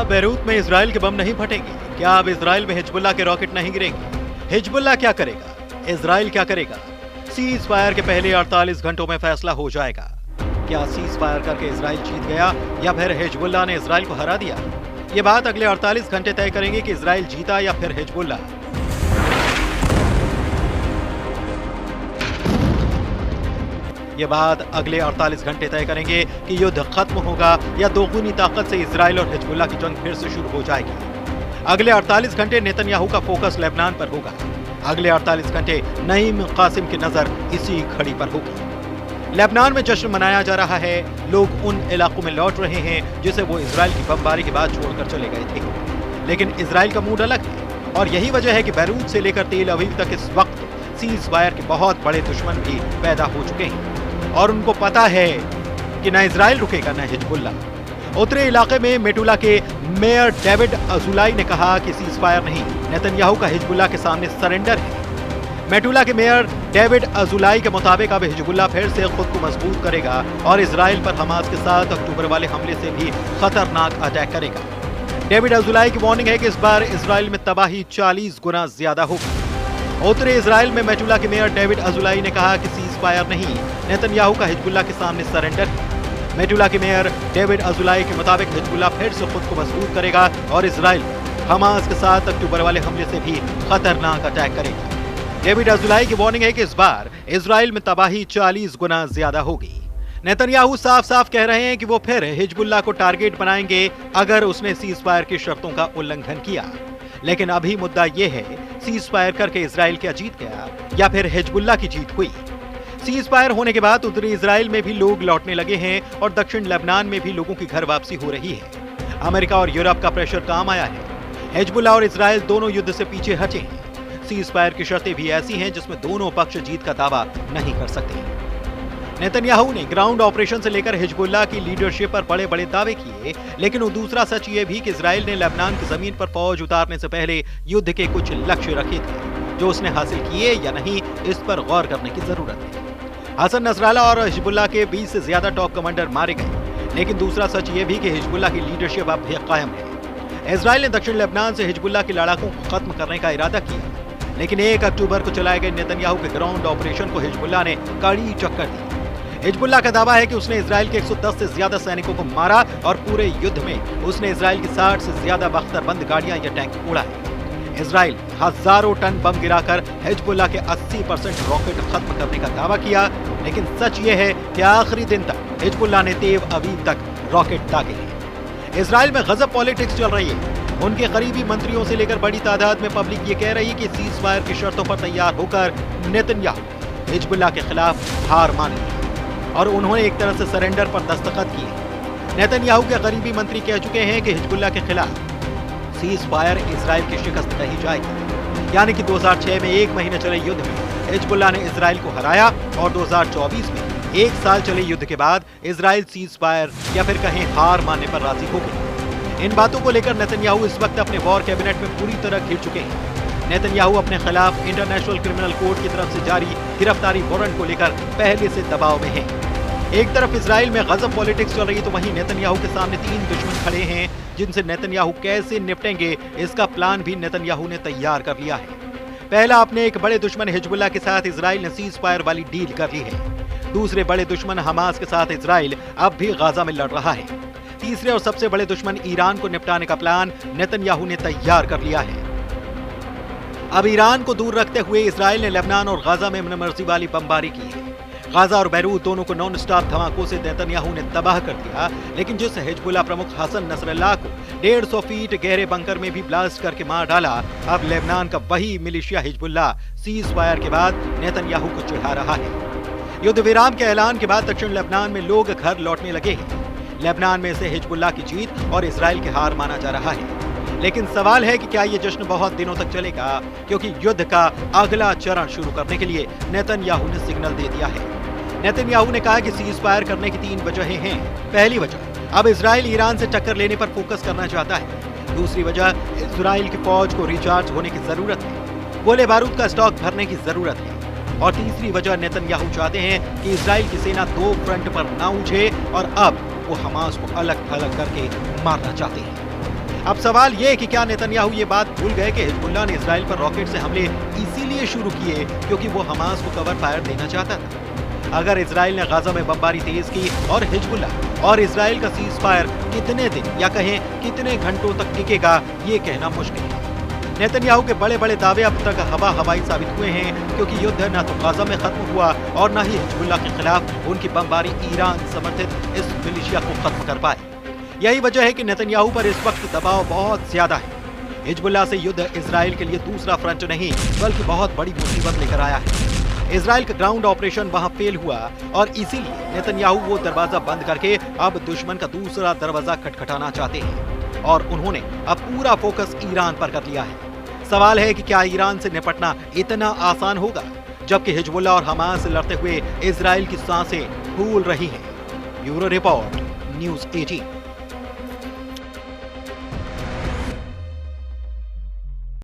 Beirut में Israel के बम नहीं फटेंगे? क्या अब इजराइल में हिजबुल्लाह के रॉकेट नहीं गिरेंगे? हिजबुल्लाह क्या करेगा? इजराइल क्या करेगा? सीज फायर के पहले 48 घंटों में फैसला हो जाएगा। क्या सीज फायर करके इजराइल जीत गया या फिर हिजबुल्लाह ने इजराइल को हरा दिया? ये बात अगले 48 घंटे तय करेंगे कि इजराइल जीता या फिर हिजबुल्लाह। ये बात अगले 48 घंटे तय करेंगे कि युद्ध खत्म होगा या दोगुनी ताकत से इजराइल और हिजबुल्लाह की जंग फिर से शुरू हो जाएगी। अगले 48 घंटे नेतन्याहू का फोकस लेबनान पर होगा। अगले 48 घंटे नईम कासिम की नजर इसी खड़ी पर होगी। लेबनान में जश्न मनाया जा रहा है। लोग उन इलाकों में लौट रहे हैं जिसे वो इजराइल की बमबारी के बाद छोड़कर चले गए थे। लेकिन इजराइल का मूड अलग है और यही वजह है कि बैरूत से लेकर तेल अवीव तक इस वक्त सीज फायर के बहुत बड़े दुश्मन भी पैदा हो चुके हैं और उनको पता है कि न इजराइल रुकेगा न हिजबुल्लाह। उत्तरी इलाके में मेटुला के मेयर डेविड अजुलाई ने कहा कि सीज फायर नहीं, नेतन्याहू का हिजबुल्लाह के सामने सरेंडर है। मेटुला के मेयर डेविड अजुलाई के मुताबिक अब हिजबुल्लाह फिर से खुद को मजबूत करेगा और इजराइल पर हमास के 7 अक्टूबर वाले हमले से भी खतरनाक अटैक करेगा। डेविड अजुलाई की वार्निंग है कि इस बार इजराइल में तबाही 40 गुना ज्यादा होगी। उत्तरी इजराइल में मेटुला के मेयर डेविड अजुलाई ने कहा कि सीज फायर नहीं, नेतन्याहू का हिजबुल्लाह के सामने सरेंडर है। मेटुला के मेयर डेविड अजुलाई के मुताबिक हिजबुल्लाह फिर से खुद को मजबूत करेगा और इजराइल हमास के 7 अक्टूबर वाले हमले से भी खतरनाक अटैक करेगा। डेविड अजुलाई की वार्निंग है कि इस बार इजराइल में तबाही 40 गुना ज्यादा होगी। नेतन्याहू साफ साफ कह रहे हैं कि वो फिर हिजबुल्लाह को टारगेट बनाएंगे अगर उसने सीज फायर की शर्तों का उल्लंघन किया। लेकिन अभी मुद्दा यह है, सीज फायर करके इजराइल क्या जीत गया या फिर हिजबुल्लाह की जीत हुई? सीज फायर होने के बाद उत्तरी इजराइल में भी लोग लौटने लगे हैं और दक्षिण लेबनान में भी लोगों की घर वापसी हो रही है। अमेरिका और यूरोप का प्रेशर काम आया है। हिजबुल्लाह और इजराइल दोनों युद्ध से पीछे हटे हैं। सीज फायर की शर्तें भी ऐसी हैं जिसमें दोनों पक्ष जीत का दावा नहीं कर सकते। नेतन्याहू ने ग्राउंड ऑपरेशन से लेकर हिजबुल्लाह की लीडरशिप पर बड़े बड़े दावे किए, लेकिन वो दूसरा सच ये भी कि इजराइल ने लेबनान की जमीन पर फौज उतारने से पहले युद्ध के कुछ लक्ष्य रखे थे जो उसने हासिल किए या नहीं, इस पर गौर करने की जरूरत है। हसन नसराल्लाह और हिजबुल्लाह के 20 से ज्यादा टॉप कमांडर मारे गए, लेकिन दूसरा सच ये भी कि हिजबुल्लाह की लीडरशिप अब भी कायम है। इजराइल ने दक्षिण लेबनान से हिजबुल्लाह के लड़ाकों को खत्म करने का इरादा किया, लेकिन 1 अक्टूबर को चलाए गए नेतन्याहू के ग्राउंड ऑपरेशन को हिजबुल्लाह ने कड़ी टक्कर दी। हिजबुल्लाह का दावा है कि उसने इजराइल के 110 से ज्यादा सैनिकों को मारा और पूरे युद्ध में उसने इजराइल की 60 से ज्यादा बख्तरबंद गाड़ियां या टैंक उड़ाए। इजराइल हजारों टन बम गिराकर हिजबुल्लाह के 80% रॉकेट खत्म करने का दावा किया, लेकिन सच ये है कि आखिरी दिन तक हिजबुल्लाह ने तेल अवीव तक रॉकेट दागे हैं। इजराइल में गजब पॉलिटिक्स चल रही है। उनके करीबी मंत्रियों से लेकर बड़ी तादाद में पब्लिक ये कह रही है कि सीज फायर की शर्तों पर तैयार होकर नेतन्याहू हिजबुल्लाह के खिलाफ हार माने और उन्होंने एक तरह से सरेंडर पर दस्तखत किए। नेतन्याहू के करीबी मंत्री कह चुके हैं कि हिजबुल्लाह के खिलाफ सीज फायर इजराइल की शिकस्त कही जाएगी, यानी कि 2006 में 1 महीने चले युद्ध में हिजबुल्लाह ने इजराइल को हराया और 2024 में 1 साल चले युद्ध के बाद इजराइल सीज फायर या फिर कहीं हार मानने पर राजी हो गई। इन बातों को लेकर नेतन्याहू इस वक्त अपने वॉर कैबिनेट में पूरी तरह घिर चुके हैं। नेतन्याहू अपने खिलाफ इंटरनेशनल क्रिमिनल कोर्ट की तरफ से जारी गिरफ्तारी वारंट को लेकर पहले से दबाव में है। एक तरफ इजराइल में गजब पॉलिटिक्स चल रही है तो वहीं नेतन्याहू के सामने 3 दुश्मन खड़े हैं जिनसे नेतन्याहू कैसे निपटेंगे, इसका प्लान भी नेतन्याहू ने तैयार कर लिया है। पहला, अपने एक बड़े दुश्मन हिजबुल्लाह के साथ इजराइल ने सीज फायर वाली डील कर ली है। दूसरे बड़े दुश्मन हमास के साथ इजराइल अब भी गाजा में लड़ रहा है। तीसरे और सबसे बड़े दुश्मन ईरान को निपटाने का प्लान नेतन्याहू ने तैयार कर लिया है। अब ईरान को दूर रखते हुए इजराइल ने लेबनान और गाजा में मनमर्जी वाली बमबारी की है। गाजा और बैरूत दोनों को नॉन स्टॉप धमाकों से नेतन्याहू ने तबाह कर दिया, लेकिन जिस हिजबुल्लाह प्रमुख हसन नसरल्लाह को 150 फीट गहरे बंकर में भी ब्लास्ट करके मार डाला, अब लेबनान का वही मिलिशिया हिजबुल्लाह सीज फायर के बाद नेतन्याहू को चिढ़ा रहा है। युद्ध विराम के ऐलान के बाद दक्षिण लेबनान में लोग घर लौटने लगे हैं। लेबनान में से हिजबुल्लाह की जीत और इजराइल की हार माना जा रहा है, लेकिन सवाल है कि क्या ये जश्न बहुत दिनों तक चलेगा, क्योंकि युद्ध का अगला चरण शुरू करने के लिए नेतन्याहू ने सिग्नल दे दिया है। नेतन्याहू ने कहा कि सीज फायर करने की 3 वजहें हैं। पहली वजह, अब इजराइल ईरान से टक्कर लेने पर फोकस करना चाहता है। दूसरी वजह, इजराइल की फौज को रिचार्ज होने की जरूरत है, गोले बारूद का स्टॉक भरने की जरूरत है। और तीसरी वजह, नेतन्याहू चाहते हैं कि इजराइल की सेना 2 फ्रंट पर ना उलझे और अब वो हमास को अलग थलग करके मारना चाहते हैं। अब सवाल ये कि क्या नेतन्याहू ये बात भूल गए कि हिजबुल्लाह ने इजराइल पर रॉकेट से हमले इसीलिए शुरू किए क्योंकि वो हमास को कवर फायर देना चाहता था। अगर इजराइल ने गाजा में बमबारी तेज की और हिजबुल्लाह और इजराइल का सीज फायर कितने दिन या कहें कितने घंटों तक टिकेगा ये कहना मुश्किल है। नेतन्याहू के बड़े बड़े दावे अब तक हवाई साबित हुए हैं क्योंकि युद्ध न तो गाजा में खत्म हुआ और न ही हिजबुल्लाह के खिलाफ उनकी बमबारी ईरान समर्थित इस मिलिशिया को खत्म कर पाए। यही वजह है कि नेतन्याहू पर इस वक्त दबाव बहुत ज्यादा है। हिजबुल्लाह से युद्ध इजराइल के लिए दूसरा फ्रंट नहीं बल्कि बहुत बड़ी मुसीबत लेकर आया है। इजराइल का ग्राउंड ऑपरेशन वहां फेल हुआ और इसीलिए नेतन्याहू वो दरवाजा बंद करके अब दुश्मन का दूसरा दरवाजा खटखटाना चाहते हैं और उन्होंने अब पूरा फोकस ईरान पर कर लिया है। सवाल है कि क्या ईरान से निपटना इतना आसान होगा जबकि हिजबुल्लाह और हमास से लड़ते हुए इजराइल की सांसें फूल रही हैं। Bureau report, news 18।